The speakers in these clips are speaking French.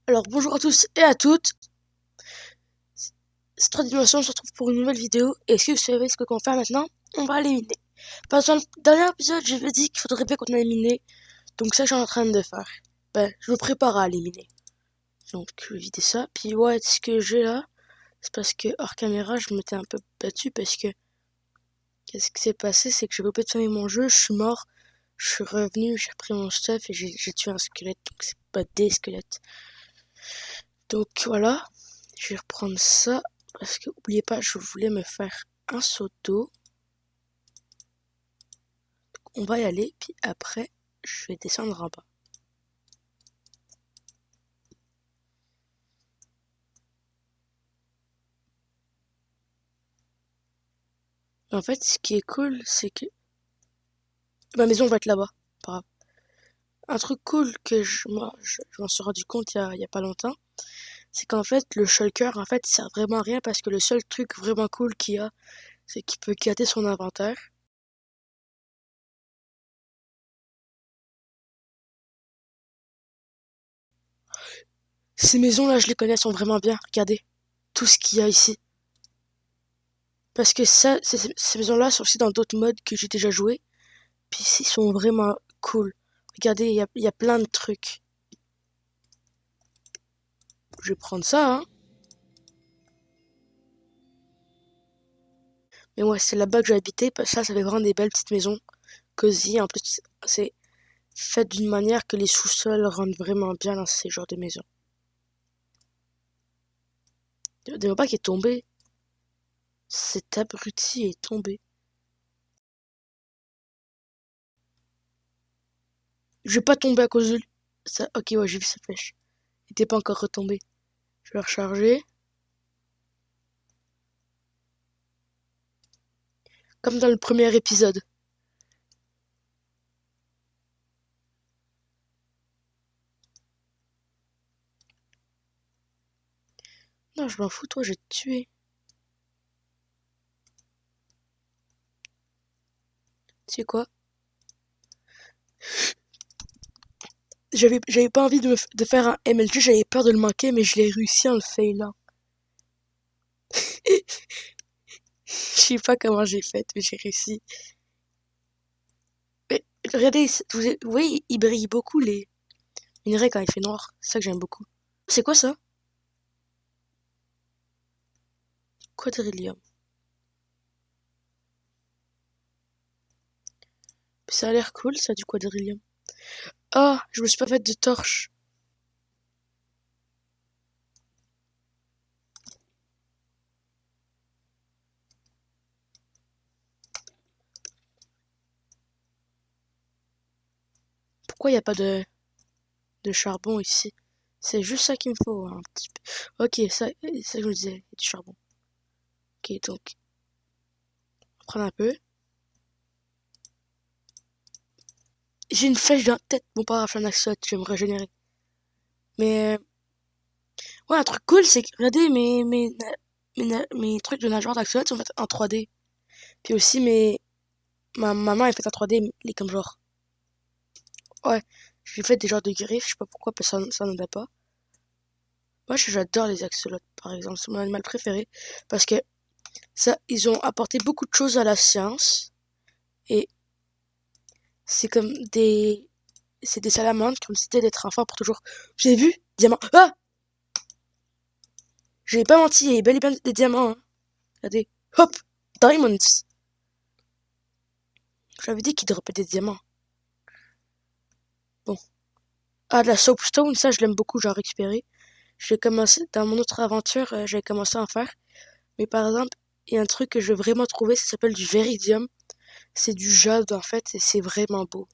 Alors bonjour à tous et à toutes, c'est 3 dimensions, on se retrouve pour une nouvelle vidéo. Et est-ce que vous savez ce qu'on va faire maintenant? On va éliminer. Parce que dans le dernier épisode, j'avais dit qu'il faudrait bien qu'on élimine. Donc ça, je suis en train de faire. Ben, je me prépare à éliminer. Donc je vais vider ça. Puis ouais, ce que j'ai là, c'est parce que hors caméra, je m'étais un peu battu parce que qu'est-ce qui s'est passé, c'est que j'ai oublié de fermer mon jeu, je suis mort, je suis revenu, j'ai repris mon stuff et j'ai tué un squelette. Donc c'est pas des squelettes. Donc voilà, je vais reprendre ça. Parce que, oubliez pas, je voulais me faire un saut d'eau. On va y aller, puis après, je vais descendre en bas. En fait, ce qui est cool, c'est que ma maison va être là-bas. Pas grave. Un truc cool que je m'en suis rendu compte il y a pas longtemps, c'est qu'en fait, le shulker, en fait, il sert vraiment à rien parce que le seul truc vraiment cool qu'il y a, c'est qu'il peut gâter son inventaire. Ces maisons-là, je les connais, sont vraiment bien. Regardez, tout ce qu'il y a ici. Parce que ça, ces maisons-là sont aussi dans d'autres modes que j'ai déjà joué. Puis ils sont vraiment cool. Regardez, il y a plein de trucs. Je vais prendre ça, hein. Mais ouais, c'est là-bas que j'ai habité. Ça fait vraiment des belles petites maisons. Cosy. En plus, c'est fait d'une manière que les sous-sols rendent vraiment bien dans ces genres de maisons. Dis-moi pas qu'il est tombé. Cet abruti est tombé. Je vais pas tomber à cause de lui. Ça, ok, ouais, j'ai vu sa flèche. Il était pas encore retombé. Je vais recharger. Comme dans le premier épisode. Non, je m'en fous, toi, je vais te tuer. Tu sais quoi? J'avais pas envie de faire un MLG, j'avais peur de le manquer, mais je l'ai réussi en le failant. Je sais pas comment j'ai fait, mais j'ai réussi. Mais regardez, vous voyez, il brille beaucoup les minerais quand il fait noir. C'est ça que j'aime beaucoup. C'est quoi ça? Quadrillium. Ça a l'air cool, ça, du quadrillium. Ah, je me suis pas fait de torche. Pourquoi il y a pas de charbon ici? C'est juste ça qu'il me faut, un petit peu. Ok, ça je me disais, il y a du charbon. Ok, donc, on va prendre un peu. J'ai une flèche dans la tête, bon pas grave, un axolot, je vais me régénérer. Mais, ouais, un truc cool, c'est que, regardez, mes trucs de nageur d'axolot sont faits en 3D. Puis aussi, ma maman est faite en 3D, les comme genre. Ouais, j'ai fait des genres de griffes, je sais pas pourquoi, parce que ça n'en a pas. Moi, j'adore les axolotes, par exemple, c'est mon animal préféré, parce que ça, ils ont apporté beaucoup de choses à la science, et c'est comme c'est des salamandres qui ont décidé d'être enfants pour toujours. Vous avez vu? Diamant. Ah! J'ai pas menti, il y a bel et bien des diamants, hein. Regardez. Hop! Diamonds! J'avais dit qu'ils droppaient des diamants. Bon. Ah, de la soapstone, ça, je l'aime beaucoup, j'en ai récupéré. J'ai commencé, dans mon autre aventure, j'ai commencé à en faire. Mais par exemple, il y a un truc que je veux vraiment trouver, ça s'appelle du véridium. C'est du jade, en fait, et c'est vraiment beau.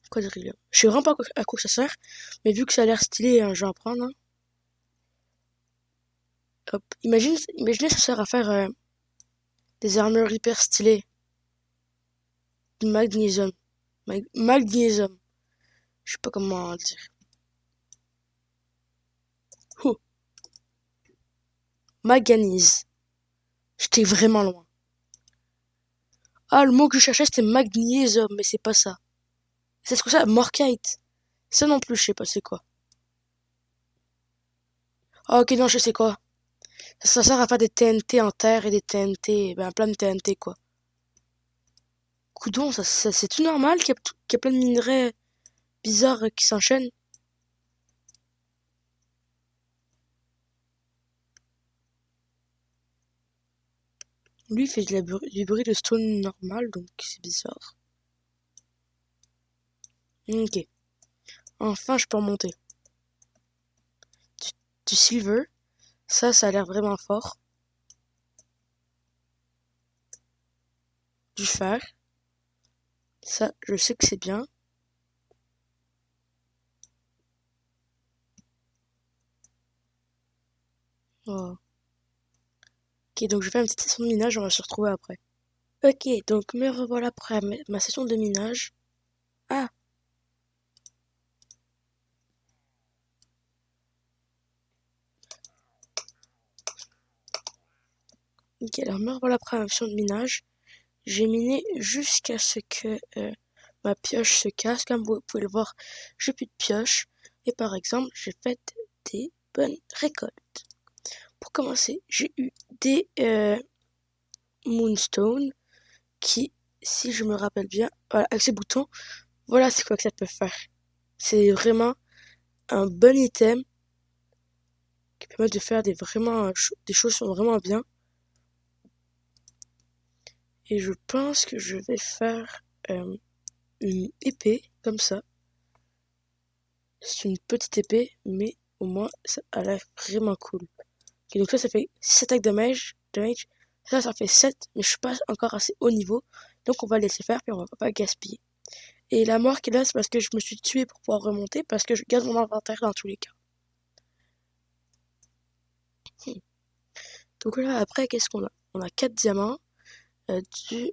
Quadrillium. Je sais vraiment pas à quoi ça sert, mais vu que ça a l'air stylé, hein, je vais en prendre, hein. Hop. Imaginez, ça sert à faire des armures hyper stylées. Du magnésium. Magnésium. Je sais pas comment dire. Oh, manganèse. J'étais vraiment loin. Ah, le mot que je cherchais, c'était magnésium, mais c'est pas ça. C'est ce que ça, Morkite. Ça non plus, je sais pas c'est quoi. Ah, ok, non, je sais quoi. Ça sert à faire des TNT en terre et des TNT, ben plein de TNT quoi. Coudon, c'est tout normal qu'il y a plein de minerais bizarres qui s'enchaînent. Lui, il fait du bruit de stone normal, donc c'est bizarre. Ok. Enfin, je peux remonter. Du silver. Ça a l'air vraiment fort. Du fer. Ça, je sais que c'est bien. Oh. Ok, donc je vais faire une petite session de minage, on va se retrouver après. Ok, donc me revoilà après ma session de minage. Ah, ok, alors me revoilà après ma session de minage. J'ai miné jusqu'à ce que ma pioche se casse. Comme vous pouvez le voir, j'ai plus de pioche. Et par exemple, j'ai fait des bonnes récoltes. Pour commencer, j'ai eu des Moonstone qui, si je me rappelle bien, voilà, avec ces boutons, voilà c'est quoi que ça peut faire. C'est vraiment un bon item qui permet de faire des choses qui sont vraiment bien. Et je pense que je vais faire une épée comme ça. C'est une petite épée, mais au moins ça a l'air vraiment cool. Ok, donc ça fait 6 attaques damage. Ça fait 7, mais je suis pas encore assez haut niveau. Donc on va laisser faire, puis on va pas gaspiller. Et la mort qui est là, c'est parce que je me suis tué pour pouvoir remonter, parce que je garde mon inventaire dans tous les cas. Hmm. Donc là, après, qu'est-ce qu'on a? On a 4 diamants, du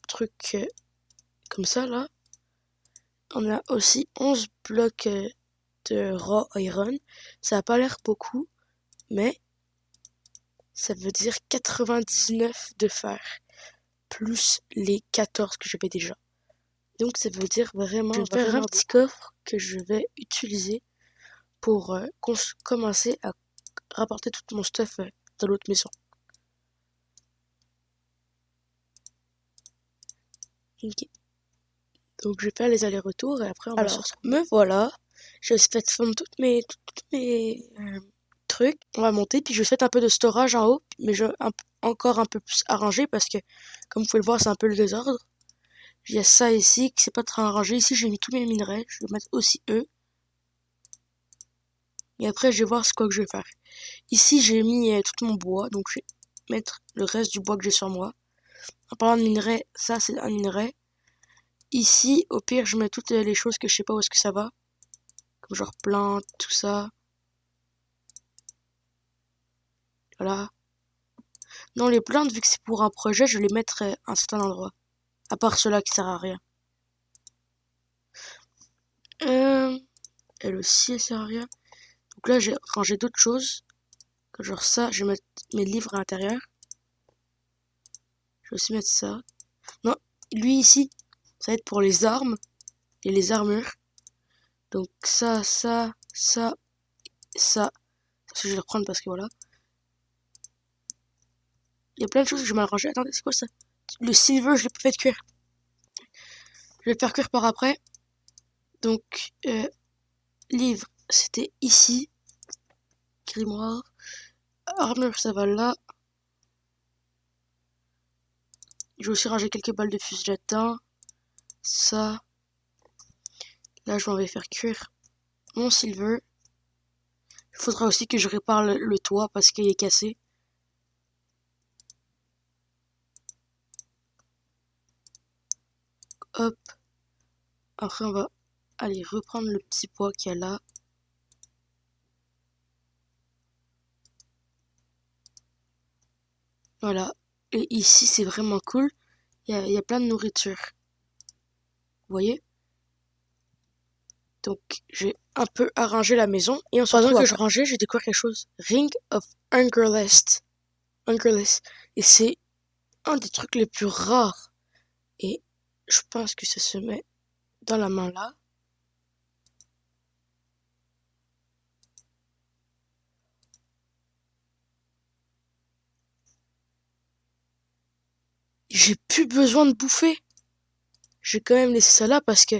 truc comme ça, là. On a aussi 11 blocs de raw iron. Ça a pas l'air beaucoup, mais ça veut dire 99 de fer, plus les 14 que j'avais déjà. Donc ça veut dire vraiment, je vais faire un petit coffre que je vais utiliser pour commencer à rapporter tout mon stuff dans l'autre maison. Ok. Donc je vais faire les allers-retours et après on va se retrouver. Me voilà, je fait fondre toutes mes trucs. On va monter, puis je vais mettre un peu de storage en haut, mais encore un peu plus arrangé parce que, comme vous pouvez le voir, c'est un peu le désordre. Il y a ça ici qui c'est pas très arrangé. Ici, j'ai mis tous mes minerais. Je vais mettre aussi eux. Et après, je vais voir ce quoi que je vais faire. Ici, j'ai mis tout mon bois, donc je vais mettre le reste du bois que j'ai sur moi. En parlant de minerais, ça c'est un minerai. Ici, au pire, je mets toutes les choses que je sais pas où est-ce que ça va. Comme genre plantes, tout ça. Voilà. Non, les plantes, vu que c'est pour un projet, je les mettrai à un certain endroit. À part ceux-là qui servent à rien. Elle aussi, elle sert à rien. Donc là, j'ai rangé d'autres choses. Comme genre ça, je vais mettre mes livres à l'intérieur. Je vais aussi mettre ça. Non, lui ici, ça va être pour les armes et les armures. Donc ça. Ça, je vais le reprendre parce que voilà. Il y a plein de choses que je vais mal ranger. Attendez, c'est quoi ça? Le silver, je l'ai pas fait cuire. Je vais le faire cuire par après. Donc, livre, c'était ici. Grimoire. Armure, ça va là. Je vais aussi ranger quelques balles de fusil là-dedans. Ça. Là, je m'en vais faire cuire mon silver. Il faudra aussi que je répare le toit parce qu'il est cassé. Hop. Après, on va aller reprendre le petit bois qu'il y a là. Voilà. Et ici, c'est vraiment cool. Il y a plein de nourriture. Vous voyez? Donc, j'ai un peu arrangé la maison. Et en se pendant que je rangeais, j'ai découvert quelque chose. Ring of Hungerless. Et c'est un des trucs les plus rares. Et je pense que ça se met dans la main là. J'ai plus besoin de bouffer. J'ai quand même laissé ça là parce que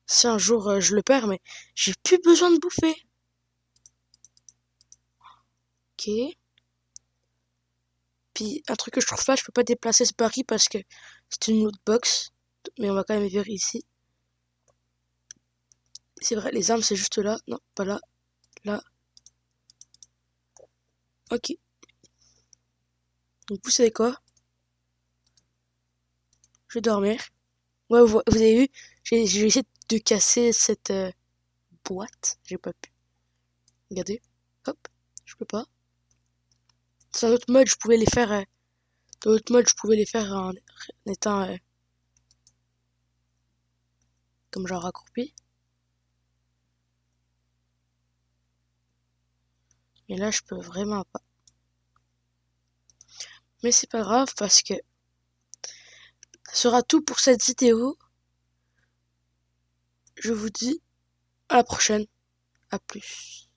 si un jour je le perds, mais j'ai plus besoin de bouffer. Ok. Puis un truc que je trouve pas, je peux pas déplacer ce baril parce que c'est une loot box. Mais on va quand même vérifier ici. C'est vrai, les armes c'est juste là. Non, pas là. Là. Ok. Donc vous savez quoi? Je vais dormir. Ouais, vous avez vu, j'ai essayé de casser cette boîte. J'ai pas pu. Regardez. Hop. Je peux pas. Dans un autre mode, je pouvais les faire. Dans l'autre mode, je pouvais les faire en étant comme genre accroupi. Mais là, je peux vraiment pas. Mais c'est pas grave parce que ça sera tout pour cette vidéo. Je vous dis à la prochaine. À plus.